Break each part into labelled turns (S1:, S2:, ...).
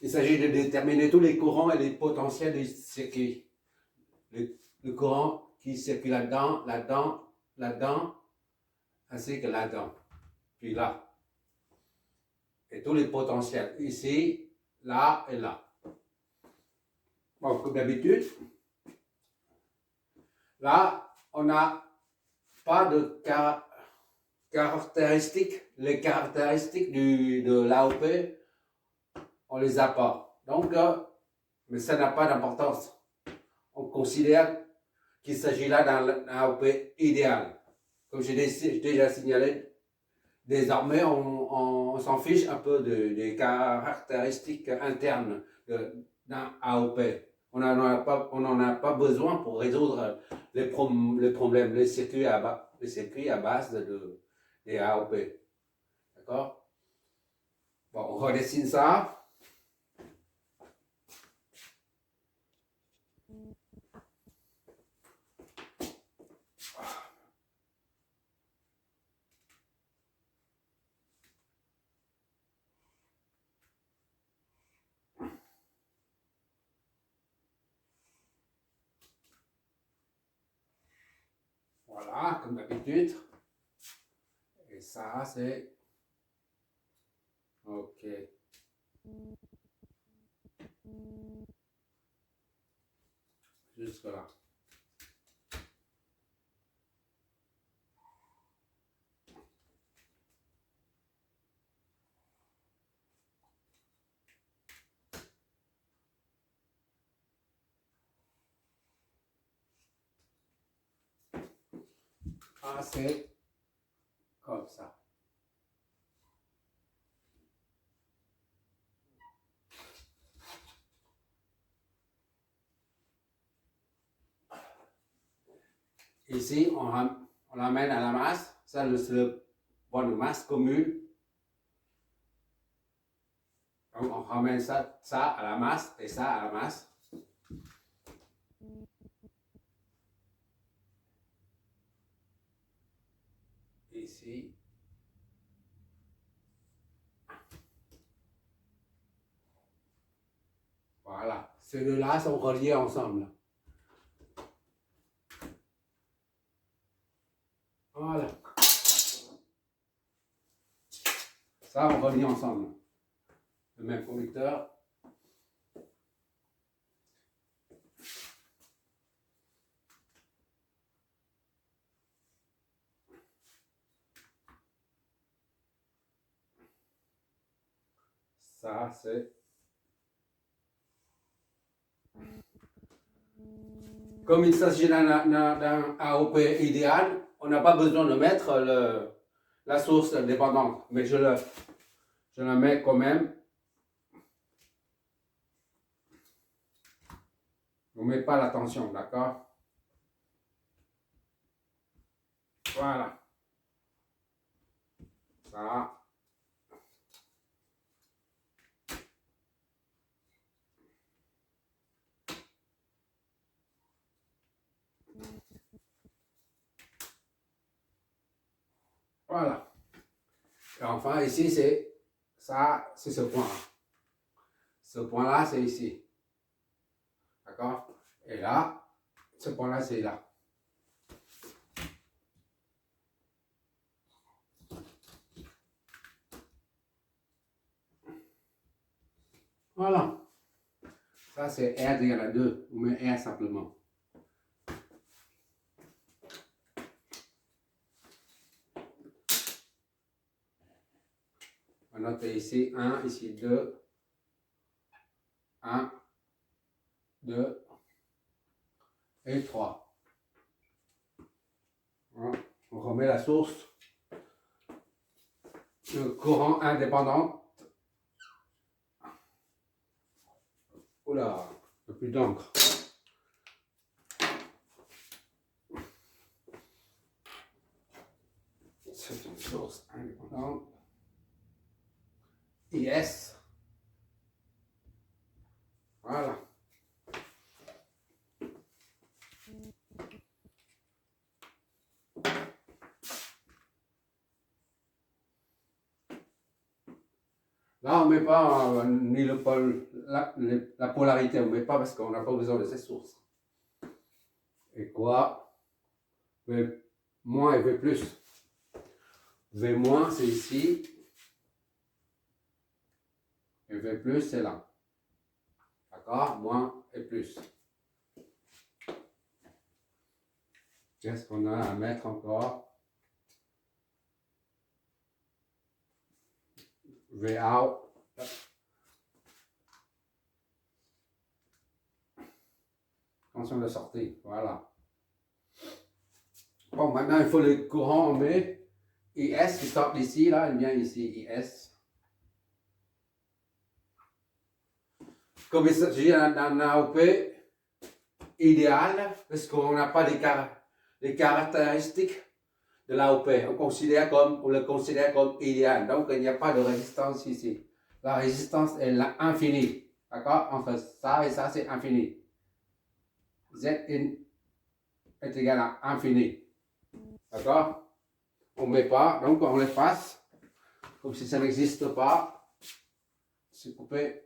S1: Il s'agit de déterminer tous les courants et les potentiels du circuit. Le courant qui circule là-dedans, là-dedans, là-dedans, ainsi que là-dedans, puis là. Et tous les potentiels, ici, là et là. Bon, comme d'habitude, là, on n'a pas de caractéristiques. Les caractéristiques de l'AOP, on les a pas. Donc, mais ça n'a pas d'importance. On considère qu'il s'agit là d'un AOP idéal. Comme j'ai déjà signalé, désormais, on s'en fiche un peu des caractéristiques internes d'un AOP. On n'en a pas besoin pour résoudre les problèmes, les circuits à base des AOP. D'accord? Bon, on redessine ça. Voilà, comme d'habitude. Et ça, c'est... OK. Jusque là. Ah, c'est comme ça. Ici, on l'amène à la masse. Ça, c'est le point de masse commune. Donc, on ramène ça à la masse et ça à la masse. Ici. Voilà. Ces deux-là sont reliés ensemble. Voilà. Ça, on relie ensemble. Le même conducteur. Ça, c'est... Comme il s'agit d'un AOP idéal, on n'a pas besoin de mettre la source dépendante. Mais je la mets quand même. On ne met pas la tension, d'accord? Voilà. Ça. Voilà. Et enfin, ici, c'est ça, c'est ce point-là. Ce point-là, c'est ici. D'accord? Et là, ce point-là, c'est là. Voilà. Ça, c'est R égale à 2. On met R simplement. On note ici 1, ici 2. 1, 2 et 3. Voilà. On remet la source. Le courant indépendant. Oula, un peu plus d'encre. C'est une source indépendante. IS. Voilà. Là, on ne met pas ni le pôle la polarité, on ne met pas parce qu'on n'a pas besoin de ces sources. Et quoi? V moins et V plus. V moins, c'est ici. Et V plus, c'est là. D'accord? Moins et plus. Qu'est-ce qu'on a à mettre encore? V out. Tension de sortie. Voilà. Bon, maintenant, il faut le courant, on met IS qui sort d'ici, là, il vient ici, IS. Comme il s'agit d'un AOP idéal, parce qu'on n'a pas les caractéristiques de l'AOP, on le considère comme idéal. Donc, il n'y a pas de résistance ici. La résistance est infinie. D'accord? Entre ça et ça, c'est infini. Zin est égal à infini. D'accord? On ne met pas, donc on l'efface, comme si ça n'existe pas. C'est coupé.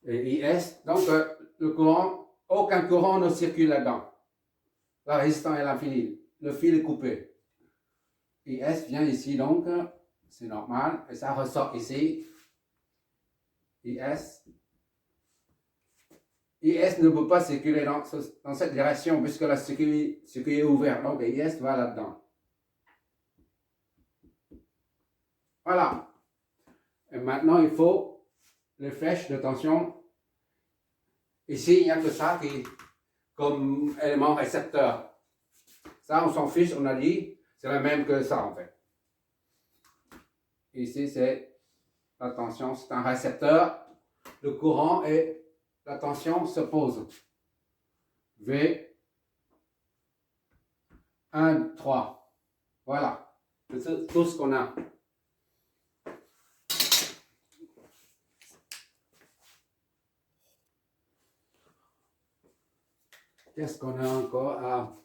S1: Et IS, donc le courant, aucun courant ne circule là-dedans. La résistance est l'infini. Le fil est coupé. IS vient ici, donc c'est normal. Et ça ressort ici. IS. IS ne peut pas circuler dans cette direction puisque le circuit est ouvert. Donc IS va là-dedans. Voilà. Et maintenant, il faut les flèches de tension. Ici, il n'y a que ça qui comme élément récepteur. Ça, on s'en fiche, on a dit, c'est la même que ça en fait. Ici, c'est la tension, c'est un récepteur. Le courant et la tension s'opposent. V 1, 3. Voilà. C'est tout ce qu'on a. Qu'est-ce qu'on a encore à...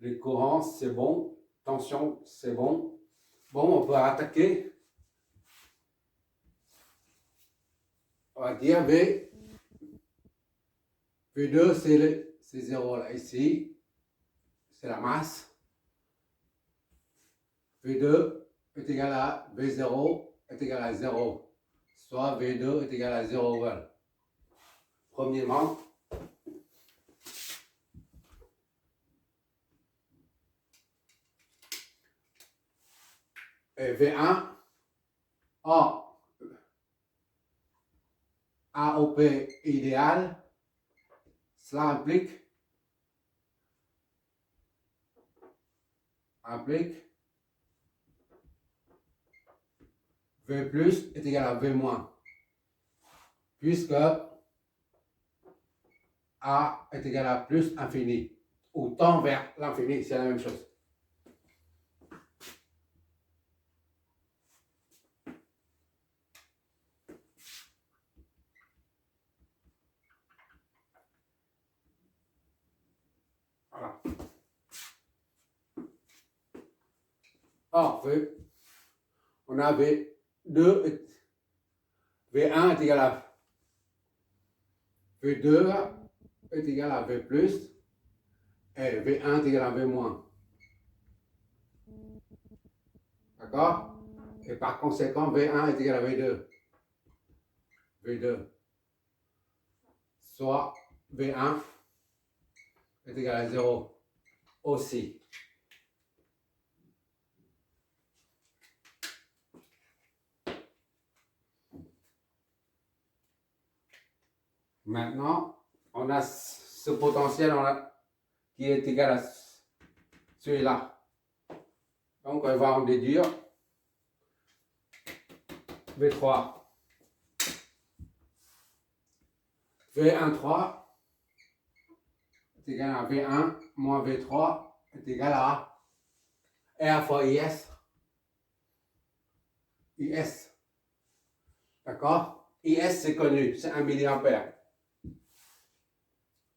S1: Les courants, c'est bon. Tension, c'est bon. Bon, on peut attaquer. On va dire V. V2, c'est 0 là. Ici, c'est la masse. V2 est égal à V0 est égal à 0. Soit V2 est égal à 0 volt. Premièrement, et V1 AOP idéal, cela implique V plus est égal à V moins, puisque A est égal à plus infini, ou tend vers l'infini, c'est la même chose. Voilà. Or, on a V2, V1 est égal à V2 est égal à V plus et V1 est égal à V moins. D'accord? Et par conséquent, V1 est égal à V2. V2. Soit V1 est égal à 0 aussi. Maintenant, on a ce potentiel qui est égal à celui-là. Donc, on va en déduire V3. V1,3 est égal à V1 moins V3 est égal à R fois IS. IS. D'accord? IS, c'est connu, c'est 1 milliampère.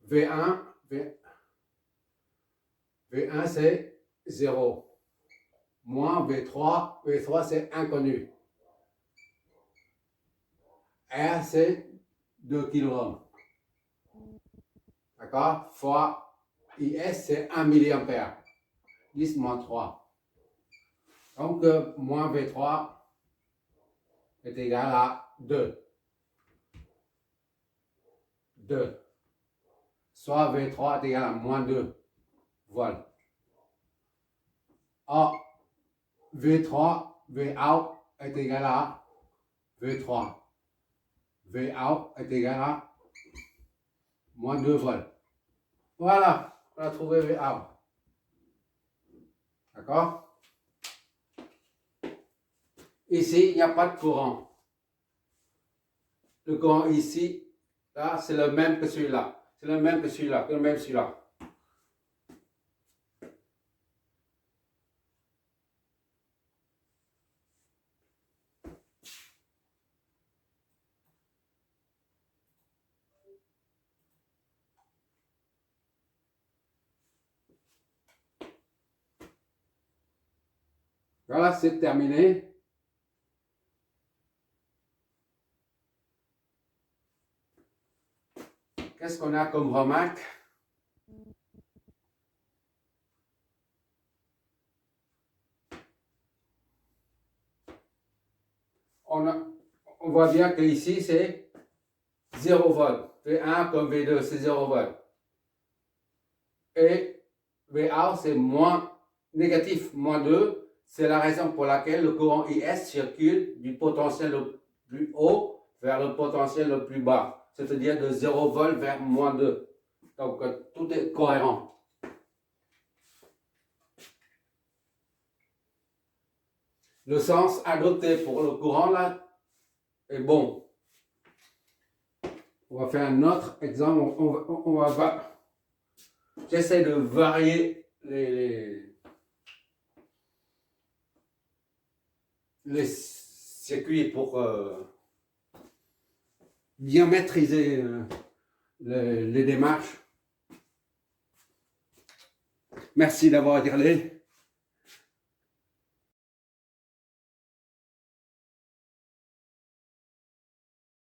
S1: V1 c'est 0. Moins V3 c'est inconnu. R, c'est 2 kg. D'accord? Fois IS, c'est 1 mA. 10 moins 3. Donc, moins V3 est égal à 2. 2. Soit V3 est égal à moins 2 volts. Or, V3, Vout est égal à V3. Vout est égal à moins 2 volts. Voilà, on a trouvé Vout. D'accord? Ici, il n'y a pas de courant. Le courant ici, là, c'est le même que celui-là. C'est le même que celui-là, le même celui-là. Voilà, c'est terminé. Qu'est-ce qu'on a comme remarque? On voit bien que ici c'est 0 volt. V1 comme V2 c'est 0 volt. Et Vout c'est moins négatif, moins 2. C'est la raison pour laquelle le courant IS circule du potentiel le plus haut vers le potentiel le plus bas. C'est-à-dire de 0 volt vers moins 2. Donc tout est cohérent. Le sens adopté pour le courant là est bon. On va faire un autre exemple. On va j'essaie de varier les circuits pour bien maîtriser les démarches. Merci d'avoir regardé.